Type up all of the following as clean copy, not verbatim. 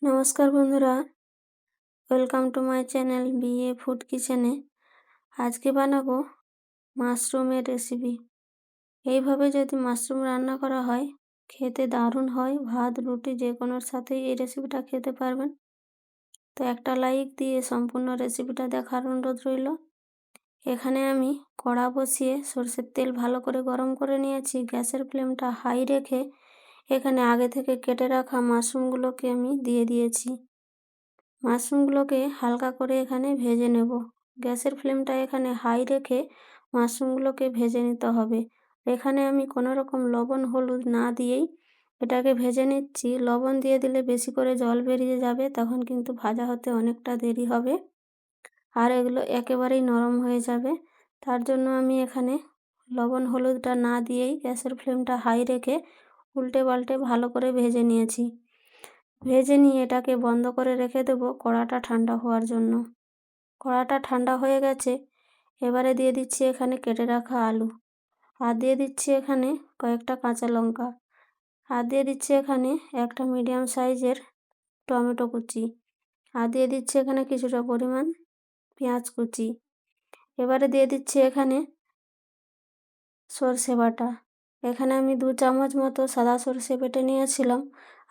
নমস্কার বন্ধুরা, welcome to my channel BA food কিচেনে। আজকে বানাবো মাশরুমের রেসিপি। এইভাবে যদি মাশরুম রান্না করা হয় খেতে দারুণ হয়। ভাত রুটি যে কোনোর সাথেই এই রেসিপিটা খেতে পারবেন। তো একটা লাইক দিয়ে সম্পূর্ণ রেসিপিটা দেখার অনুরোধ রইল। এখানে আমি কড়া বসিয়ে সরষের তেল ভালো করে গরম করে নিয়েছি। গ্যাসের ফ্লেমটা হাই রেখে এখানে আগে থেকে কেটে রাখা মাশরুমগুলোকে আমি দিয়ে দিয়েছি। মাশরুমগুলোকে হালকা করে এখানে ভেজে নেব। গ্যাসের ফ্লেমটা এখানে হাই রেখে মাশরুমগুলোকে ভেজে নিতে হবে। এখানে আমি কোনো রকম লবণ হলুদ না দিয়েই এটাকে ভেজে নিচ্ছি। লবণ দিয়ে দিলে বেশি করে জল বেরিয়ে যাবে, তখন কিন্তু ভাজা হতে অনেকটা দেরি হবে আর এগুলো একেবারেই নরম হয়ে যাবে। তার জন্য আমি এখানে লবণ হলুদটা না দিয়েই গ্যাসের ফ্লেমটা হাই রেখে উল্টে পাল্টে ভালো করে ভেজে নিয়েছি। ভেজে নিয়ে এটাকে বন্ধ করে রেখে দেবো কড়াটা ঠান্ডা হওয়ার জন্য। কড়াটা ঠান্ডা হয়ে গেছে। এবারে দিয়ে দিচ্ছি এখানে কেটে রাখা আলু, আর দিয়ে দিচ্ছি এখানে কয়েকটা কাঁচা লঙ্কা, আর দিয়ে দিচ্ছি এখানে একটা মিডিয়াম সাইজের টমেটো কুচি, আর দিয়ে দিচ্ছি এখানে কিছুটা পরিমাণ পেঁয়াজ কুচি। এবারে দিয়ে দিচ্ছি এখানে সর্ষে বাটা। এখানে আমি 2 চামচ মতো সাদা সর্ষে বেটে নিয়েছিলাম।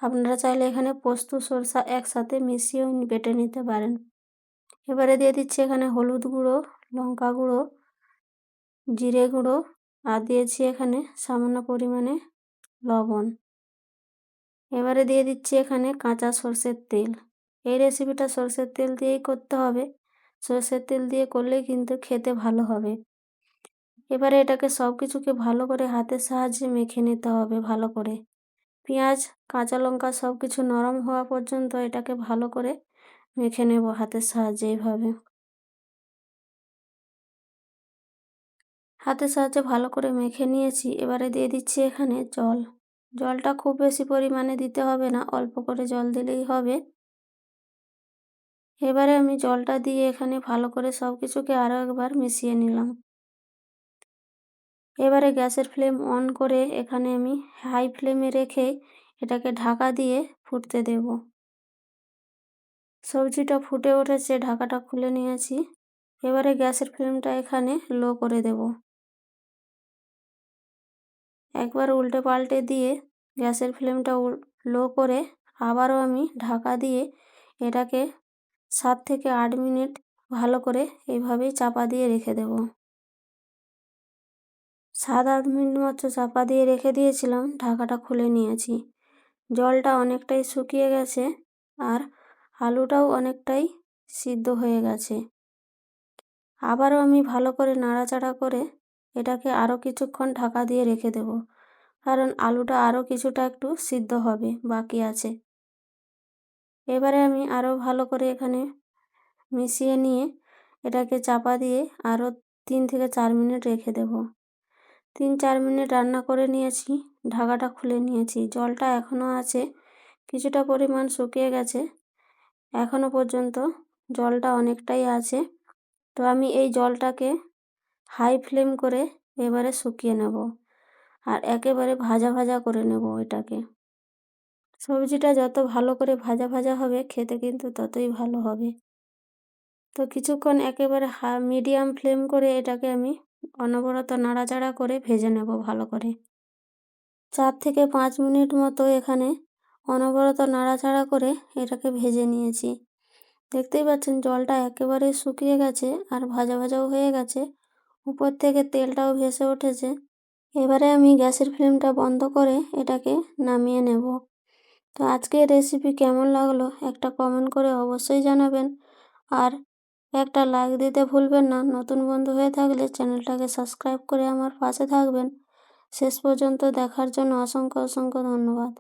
আপনারা চাইলে এখানে পোস্ত সরষা একসাথে মিশিয়েও বেটে নিতে পারেন। এবারে দিয়ে দিচ্ছি এখানে হলুদ গুঁড়ো, লঙ্কা গুঁড়ো, জিরে গুঁড়ো, আর দিয়েছি এখানে সামান্য পরিমাণে লবণ। এবারে দিয়ে দিচ্ছি এখানে কাঁচা সর্ষের তেল। এই রেসিপিটা সর্ষের তেল দিয়েই করতে হবে। সর্ষের তেল দিয়ে করলেই কিন্তু খেতে ভালো হবে। এবারে এটাকে সব কিছুকে ভালো করে হাতের সাহায্যে মেখে নিতে হবে ভালো করে। পেঁয়াজ কাঁচা লঙ্কা সব কিছু নরম হওয়া পর্যন্ত এটাকে ভালো করে মেখে নেব হাতের সাহায্যে। এইভাবে হাতের সাহায্যে ভালো করে মেখে নিয়েছি। এবারে দিয়ে দিচ্ছি এখানে জল। জলটা খুব বেশি পরিমাণে দিতে হবে না, অল্প করে জল দিলেই হবে। এবারে আমি জলটা দিয়ে এখানে ভালো করে সব কিছুকে আরও একবার মিশিয়ে নিলাম। এবারে গ্যাসের ফ্লেম অন করে এখানে আমি হাই ফ্লেমে রেখে এটাকে ঢাকা দিয়ে ফুটতে দেব। সবজিটা ফুটে উঠেছে, ঢাকাটা খুলে নিয়েছি। এবারে গ্যাসের ফ্লেমটা এখানে লো করে দেব। একবার উল্টে পাল্টে দিয়ে গ্যাসের ফ্লেমটা লো করে আবারও আমি ঢাকা দিয়ে এটাকে 7 থেকে 8 মিনিট ভালো করে এইভাবেই চাপা দিয়ে রেখে দেব। 7-8 মিনিট মতো চাপা দিয়ে রেখে দিয়েছিলাম, ঢাকাটা খুলে নিয়েছি। জলটা অনেকটাই শুকিয়ে গেছে আর আলুটাও অনেকটাই সিদ্ধ হয়ে গেছে। আবারও আমি ভালো করে নাড়াচাড়া করে এটাকে আরও কিছুক্ষণ ঢাকা দিয়ে রেখে দেব, কারণ আলুটা আরও কিছুটা একটু সিদ্ধ হবে বাকি আছে। এবারে আমি আরও ভালো করে এখানে মিশিয়ে নিয়ে এটাকে চাপা দিয়ে আরও 3 থেকে 4 মিনিট রেখে দেব। 3-4 মিনিট রান্না করে নিয়েছি, ঢাকাটা খুলে নিয়েছি। জলটা এখনও আছে, কিছুটা পরিমাণ শুকিয়ে গেছে, এখনও পর্যন্ত জলটা অনেকটাই আছে। তো আমি এই জলটাকে হাই ফ্লেম করে এবারে শুকিয়ে নেব আর একেবারে ভাজা ভাজা করে নেব এটাকে। সবজিটা যত ভালো করে ভাজা ভাজা হবে খেতে কিন্তু ততই ভালো হবে। তো কিছুক্ষণ একেবারে মিডিয়াম ফ্লেম করে এটাকে আমি অনবরত নাড়াচাড়া করে ভেজে নেব ভালো করে। 4 থেকে 5 মিনিট মতো এখানে অনবরত নাড়াচাড়া করে এটাকে ভেজে নিয়েছি। দেখতেই পাচ্ছেন জলটা একেবারে শুকিয়ে গেছে আর ভাজা ভাজাও হয়ে গেছে, উপর থেকে তেলটাও ভেসে উঠেছে। এবারে আমি গ্যাসের ফ্লেমটা বন্ধ করে এটাকে নামিয়ে নেব। তো আজকের রেসিপি কেমন লাগলো একটা কমেন্ট করে অবশ্যই জানাবেন, আর একটা লাইক দিতে ভুলবেন না। নতুন বন্ধু হয়ে থাকলে চ্যানেলটাকে সাবস্ক্রাইব করে আমার পাশে থাকবেন। শেষ পর্যন্ত দেখার জন্য অসংখ্য অসংখ্য ধন্যবাদ।